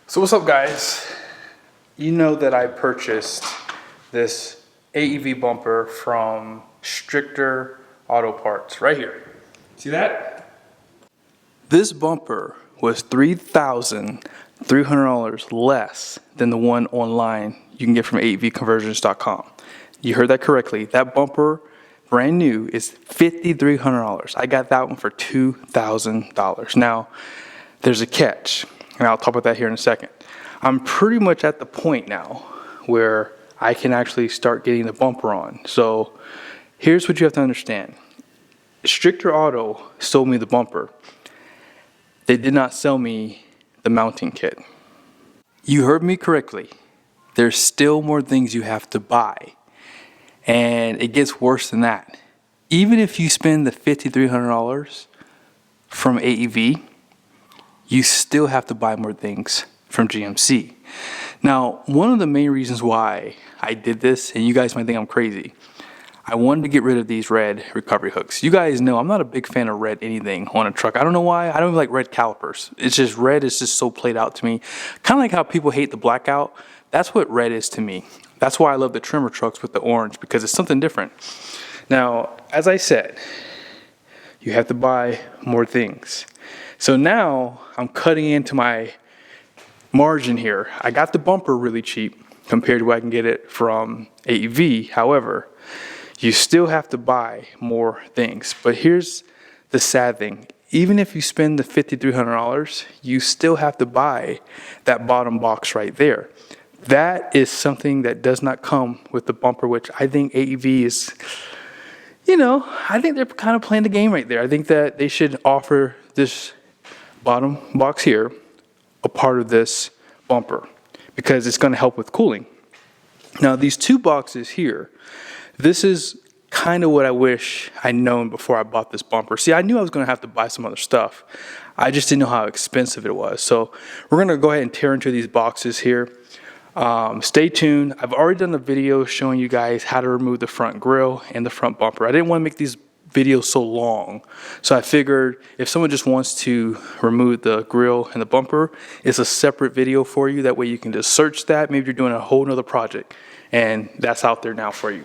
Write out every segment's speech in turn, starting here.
So what's up, guys? You know that I purchased this AEV bumper from Stricter Auto Parts right here. See that? This bumper was $3,300 less than the one online you can get from AEVconversions.com. You heard that correctly. That bumper, brand new, is $5,300. I got that one for $2,000. Now, there's a catch, and I'll talk about that here in a second. I'm pretty much at the point now where I can actually start getting the bumper on. So here's what you have to understand. Stricter Auto sold me the bumper. They did not sell me the mounting kit. You heard me correctly. There's still more things you have to buy. And it gets worse than that. Even if you spend the $5,300 from AEV, you still have to buy more things from GMC. Now, one of the main reasons why I did this, and you guys might think I'm crazy, I wanted to get rid of these red recovery hooks. You guys know I'm not a big fan of red anything on a truck. I don't know why. I don't even like red calipers. It's just red is just so played out to me. Kind of like how people hate the blackout. That's what red is to me. That's why I love the trimmer trucks with the orange, because it's something different. Now, as I said, you have to buy more things. So now I'm cutting into my margin here. I got the bumper really cheap compared to what I can get it from AEV. However, you still have to buy more things. But here's the sad thing. Even if you spend the $5,300, you still have to buy that bottom box right there. That is something that does not come with the bumper, which I think AEV is, I think they're kind of playing the game right there. I think that they should offer this bottom box here a part of this bumper, because it's going to help with cooling. Now, these two boxes here, this is kind of what I wish I'd known before I bought this bumper. See, I knew I was going to have to buy some other stuff. I just didn't know how expensive it was. So we're going to go ahead and tear into these boxes here. Stay tuned. I've already done a video showing you guys how to remove the front grille and the front bumper. I didn't want to make these videos so long, so I figured if someone just wants to remove the grille and the bumper, it's a separate video for you. That way you can just search that. Maybe you're doing a whole nother project, and that's out there now for you.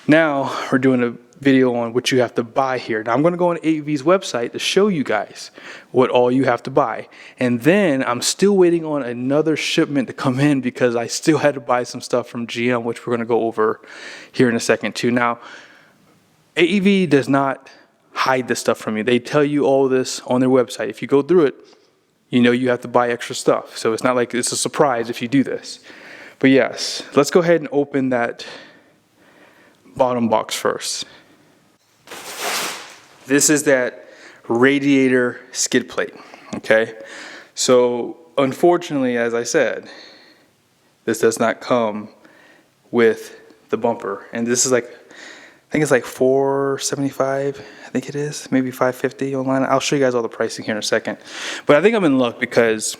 Now we're doing a video on what you have to buy here. Now I'm going to go on AEV's website to show you guys what all you have to buy. And then I'm still waiting on another shipment to come in, because I still had to buy some stuff from GM, which we're going to go over here in a second too. Now, AEV does not hide this stuff from you. They tell you all this on their website. If you go through it, you have to buy extra stuff. So it's not like it's a surprise if you do this. But yes, let's go ahead and open that bottom box first. This is that radiator skid plate, okay? So unfortunately, as I said, this does not come with the bumper. And this is like, I think it's like $475, I think it is, maybe $550 online. I'll show you guys all the pricing here in a second. But I think I'm in luck, because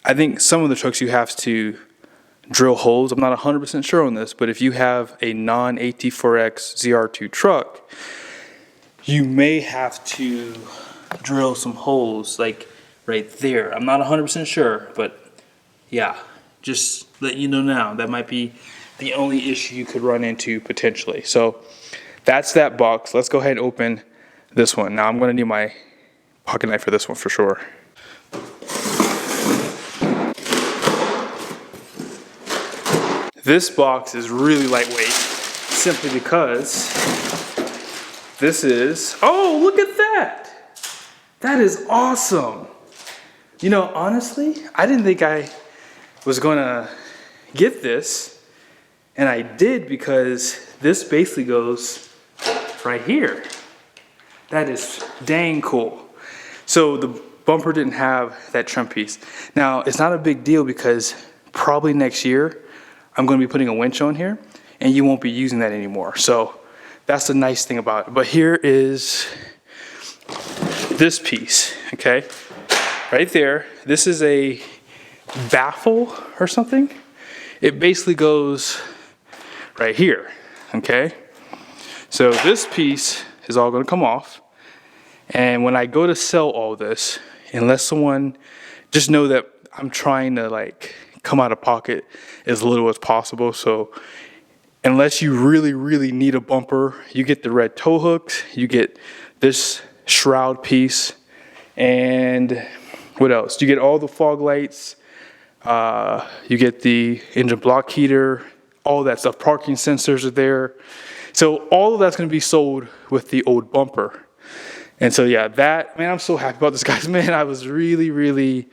I think some of the trucks you have to drill holes. I'm not 100% sure on this, but if you have a non-AT4X ZR2 truck, you may have to drill some holes like right there. I'm not 100% sure, but yeah, just let you know now. That might be the only issue you could run into potentially. So that's that box. Let's go ahead and open this one. Now I'm going to need my pocket knife for this one for sure. This box is really lightweight, simply because this is, oh, look at that. That is awesome. Honestly, I didn't think I was going to get this. And I did, because this basically goes right here. That is dang cool. So the bumper didn't have that trim piece. Now, it's not a big deal, because probably next year I'm going to be putting a winch on here, and you won't be using that anymore. So that's the nice thing about it. But here is this piece, okay? Right there. This is a baffle or something. It basically goes right here, okay? So this piece is all going to come off. And when I go to sell all this, unless someone, just know that I'm trying to like come out of pocket as little as possible. So unless you really, really need a bumper, you get the red tow hooks, you get this shroud piece, and what else? You get all the fog lights, you get the engine block heater, all that stuff. Parking sensors are there. So all of that's going to be sold with the old bumper. And so yeah, that, man, I'm so happy about this, guys. Man, I was really, really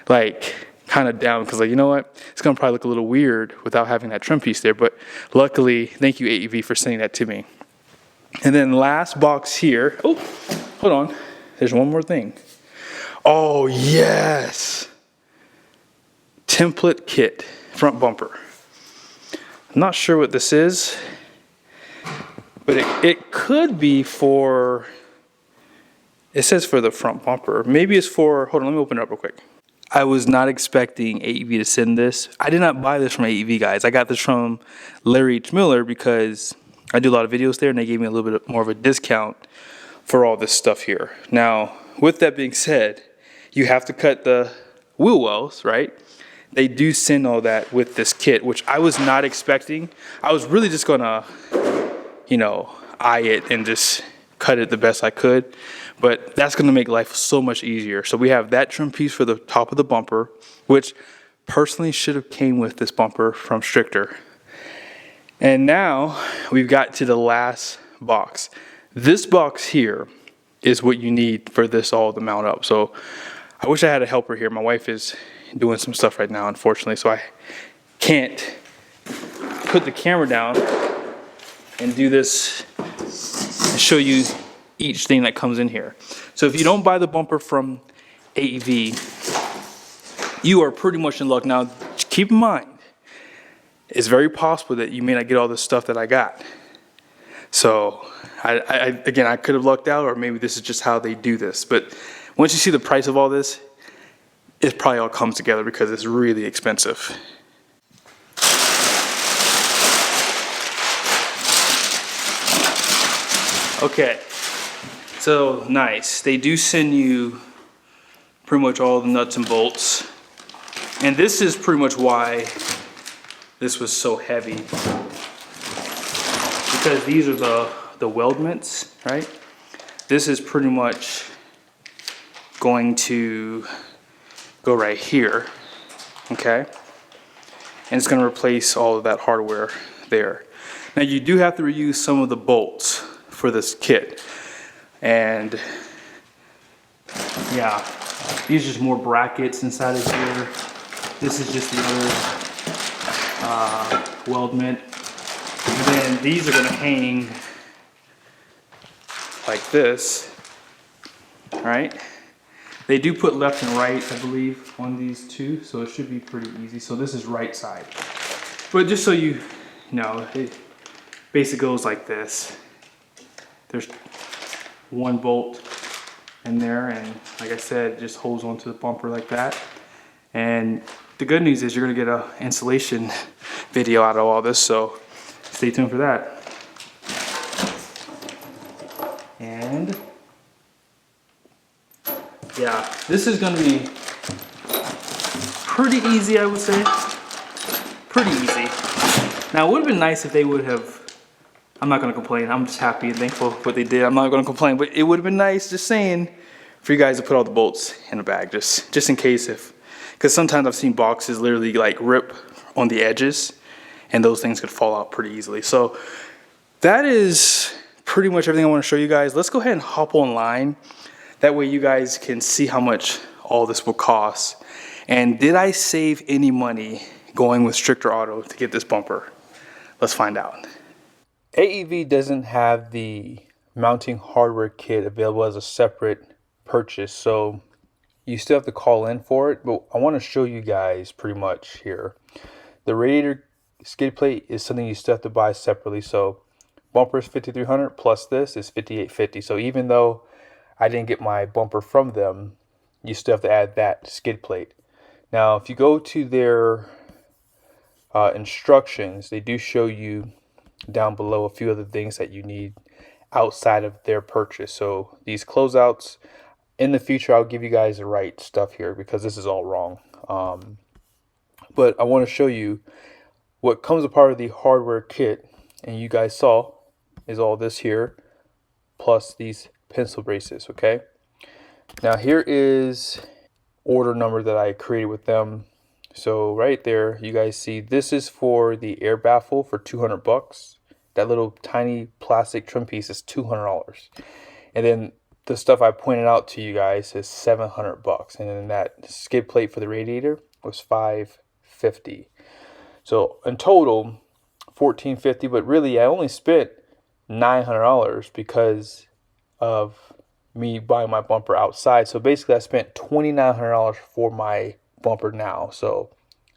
like kind of down because, like, you know what? It's going to probably look a little weird without having that trim piece there. But luckily, thank you, AEV, for sending that to me. And then last box here. Oh, hold on. There's one more thing. Oh, yes. Template kit, front bumper. I'm not sure what this is, but it could be for, it says for the front bumper. Maybe it's for, hold on, let me open it up real quick. I was not expecting AEV to send this. I did not buy this from AEV, guys. I got this from Larry H. Miller because I do a lot of videos there, and they gave me a little bit more of a discount for all this stuff here. Now, with that being said, you have to cut the wheel wells, right? They do send all that with this kit, which I was not expecting. I was really just gonna, you know, eye it and just cut it the best I could. But that's gonna make life so much easier. So we have that trim piece for the top of the bumper, which personally should have came with this bumper from Stricter. And now we've got to the last box. This box here is what you need for this all to mount up. So I wish I had a helper here. My wife is doing some stuff right now, unfortunately, so I can't put the camera down and do this and show you each thing that comes in here. So if you don't buy the bumper from AEV, you are pretty much in luck. Now, keep in mind, it's very possible that you may not get all the stuff that I got. So again, I could have lucked out, or maybe this is just how they do this. But once you see the price of all this, it probably all comes together because it's really expensive. Okay, so nice. They do send you pretty much all the nuts and bolts. And this is pretty much why this was so heavy. Because these are the weldments, right? This is pretty much going to go right here, okay? And it's gonna replace all of that hardware there. Now you do have to reuse some of the bolts for this kit. And yeah, these are just more brackets inside of here. This is just the other weldment. And then these are gonna hang like this, all right? They do put left and right, I believe, on these two, so it should be pretty easy. So this is right side. But just so you know, it basically goes like this. There's one bolt in there, and like I said, it just holds onto the bumper like that. And the good news is you're gonna get an installation video out of all this, so stay tuned for that. And yeah, this is gonna be pretty easy, I would say. Pretty easy. Now, it would have been nice if they would have, I'm not gonna complain, I'm just happy and thankful for what they did. I'm not gonna complain, but it would have been nice, just saying, for you guys to put all the bolts in a bag, just in case if, because sometimes I've seen boxes literally like rip on the edges, and those things could fall out pretty easily. So that is pretty much everything I want to show you guys. Let's go ahead and hop online. That way you guys can see how much all this will cost. And did I save any money going with Stricter Auto to get this bumper? Let's find out. AEV doesn't have the mounting hardware kit available as a separate purchase, so you still have to call in for it, but I want to show you guys pretty much here. The radiator skid plate is something you still have to buy separately, so bumper is $5,300 plus this is $5,850. So even though I didn't get my bumper from them, you still have to add that skid plate. Now, if you go to their instructions, they do show you down below a few other things that you need outside of their purchase. So these closeouts, in the future, I'll give you guys the right stuff here because this is all wrong. But I want to show you what comes a part of the hardware kit, and you guys saw is all this here, plus these pencil braces, okay? Now here is order number that I created with them. So right there, you guys see this is for the air baffle for 200 bucks. That little tiny plastic trim piece is $200. And then the stuff I pointed out to you guys is 700 bucks. And then that skid plate for the radiator was $550. So in total, $1,450, but really I only spent $900 because of me buying my bumper outside. So basically I spent $2,900 for my bumper now. So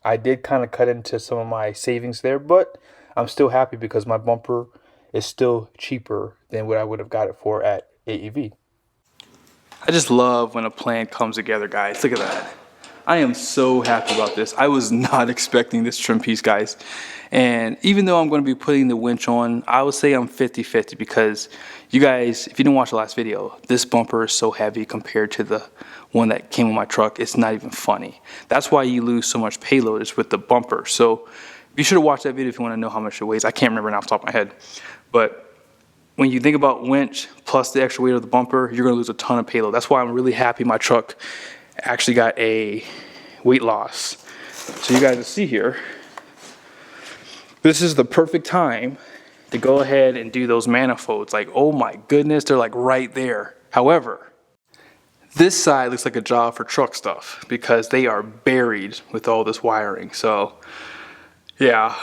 I did kind of cut into some of my savings there, but I'm still happy because my bumper is still cheaper than what I would have got it for at AEV. I just love when a plan comes together, guys. Look at that. I am so happy about this. I was not expecting this trim piece, guys. And even though I'm going to be putting the winch on, I would say I'm 50-50 because you guys, if you didn't watch the last video, this bumper is so heavy compared to the one that came with my truck. It's not even funny. That's why you lose so much payload is with the bumper. So you should have watched that video if you want to know how much it weighs. I can't remember now off the top of my head. But when you think about winch plus the extra weight of the bumper, you're going to lose a ton of payload. That's why I'm really happy my truck actually got a weight loss. So you guys will see here, this is the perfect time to go ahead and do those manifolds. Like, oh my goodness, they're like right there. However, this side looks like a job for truck stuff because they are buried with all this wiring. So yeah,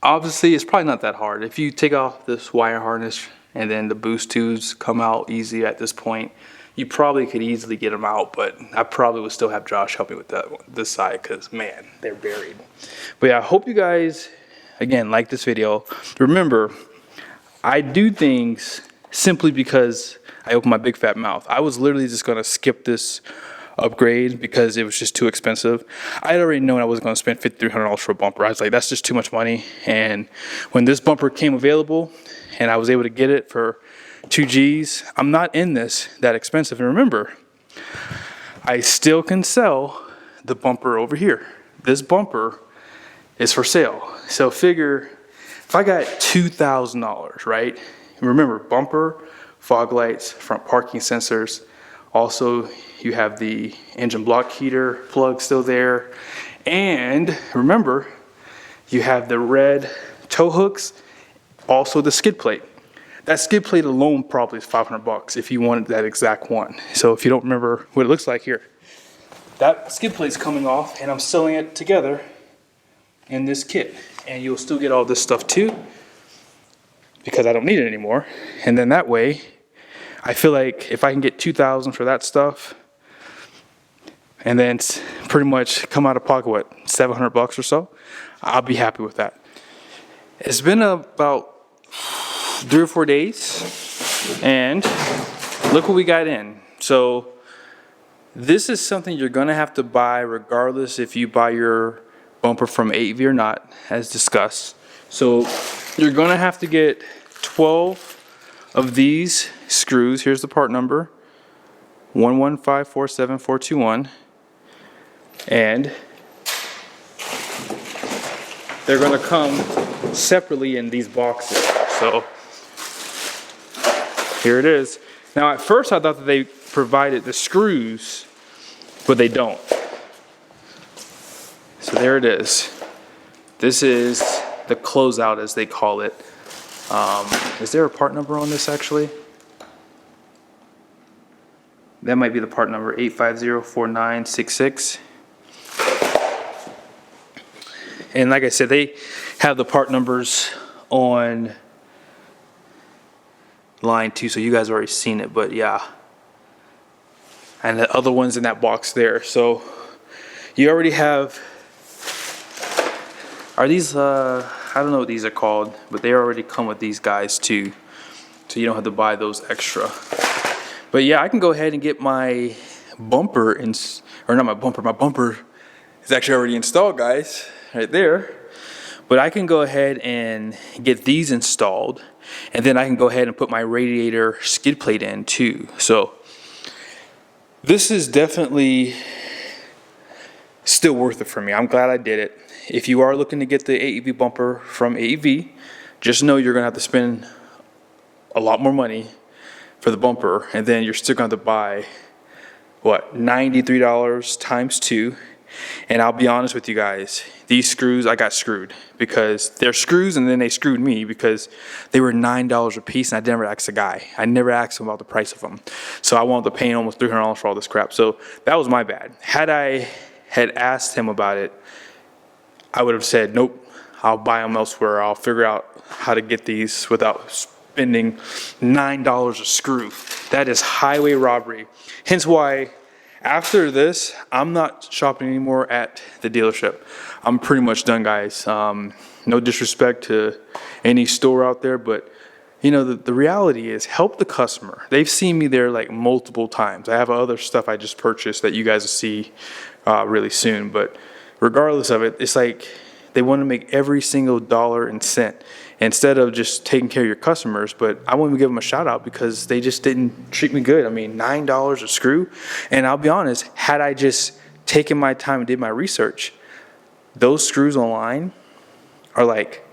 obviously it's probably not that hard. If you take off this wire harness and then the boost tubes come out easy at this point, you probably could easily get them out, but I probably would still have Josh help me with this side because, man, they're buried. But yeah, I hope you guys, again, like this video. Remember, I do things simply because I open my big fat mouth. I was literally just going to skip this upgrade because it was just too expensive. I had already known I wasn't going to spend $5,300 for a bumper. I was like, that's just too much money. And when this bumper came available and I was able to get it for 2 G's, I'm not in this that expensive. And remember, I still can sell the bumper over here. This bumper is for sale. So figure if I got $2,000, right? Remember, bumper, fog lights, front parking sensors. Also, you have the engine block heater plug still there. And remember, you have the red tow hooks, also the skid plate. That skid plate alone probably is 500 bucks if you wanted that exact one. So if you don't remember what it looks like here, that skid plate's coming off and I'm sewing it together in this kit. And you'll still get all this stuff too because I don't need it anymore. And then that way, I feel like if I can get $2,000 for that stuff and then pretty much come out of pocket, what, 700 bucks or so, I'll be happy with that. It's been about 3 or 4 days and look what we got in. So this is something you're gonna have to buy regardless if you buy your bumper from AEV or not, as discussed. So you're gonna have to get 12 of these screws. Here's the part number, 1154741, and they're gonna come separately in these boxes. So here it is. Now at first I thought that they provided the screws, but they don't. So there it is. This is the closeout as they call it. Is there a part number on this actually? That might be the part number, 8504966. And like I said, they have the part numbers on line 2, so you guys already seen it, but yeah. And the other ones in that box there. So you already have, are these, I don't know what these are called, but they already come with these guys too. So you don't have to buy those extra. But yeah, I can go ahead and get my bumper, or not my bumper is actually already installed, guys, right there. But I can go ahead and get these installed, and then I can go ahead and put my radiator skid plate in too. So this is definitely still worth it for me. I'm glad I did it. If you are looking to get the AEV bumper from AEV, just know you're gonna have to spend a lot more money for the bumper, and then you're still going to buy, what, $93 times 2. And I'll be honest with you guys, these screws, I got screwed, because they're screws, and then they screwed me because they were $9 a piece, and I never asked the guy. I never asked him about the price of them. So I wound up paying almost $300 for all this crap. So that was my bad. Had I had asked him about it, I would have said, nope, I'll buy them elsewhere. I'll figure out how to get these without spending $9 a screw. That is highway robbery. Hence why after this, I'm not shopping anymore at the dealership. I'm pretty much done, guys. No disrespect to any store out there, but you know, the reality is help the customer. They've seen me there like multiple times. I have other stuff I just purchased that you guys will see really soon, but regardless of it, it's like they want to make every single dollar and cent instead of just taking care of your customers. But I want to give them a shout out because they just didn't treat me good. I mean, $9 a screw. And I'll be honest, had I just taken my time and did my research, those screws online are like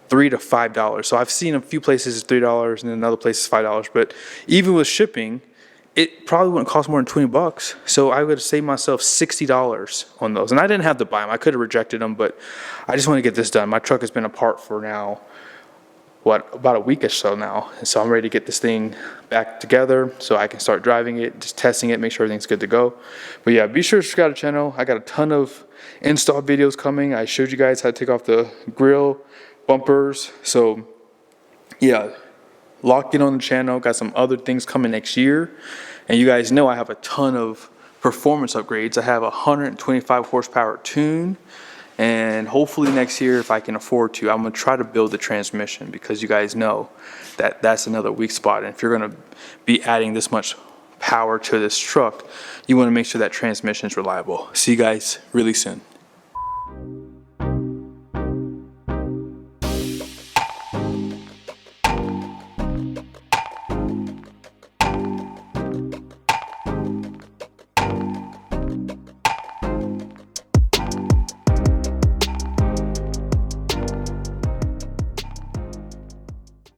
$3 to $5. So I've seen a few places it's $3 and then another place is $5. But even with shipping, it probably wouldn't cost more than 20 bucks. So I would have saved myself $60 on those. And I didn't have to buy them. I could have rejected them, but I just want to get this done. My truck has been apart for now, about a week or so now. And so I'm ready to get this thing back together so I can start driving it, just testing it, make sure everything's good to go. But yeah, be sure to subscribe to the channel. I got a ton of install videos coming. I showed you guys how to take off the grill bumpers. So yeah, lock in on the channel. Got some other things coming next year. And you guys know I have a ton of performance upgrades. I have a 125 horsepower tune. And hopefully next year, if I can afford to, I'm going to try to build the transmission, because you guys know that that's another weak spot. And if you're going to be adding this much power to this truck, you want to make sure that transmission is reliable. See you guys really soon.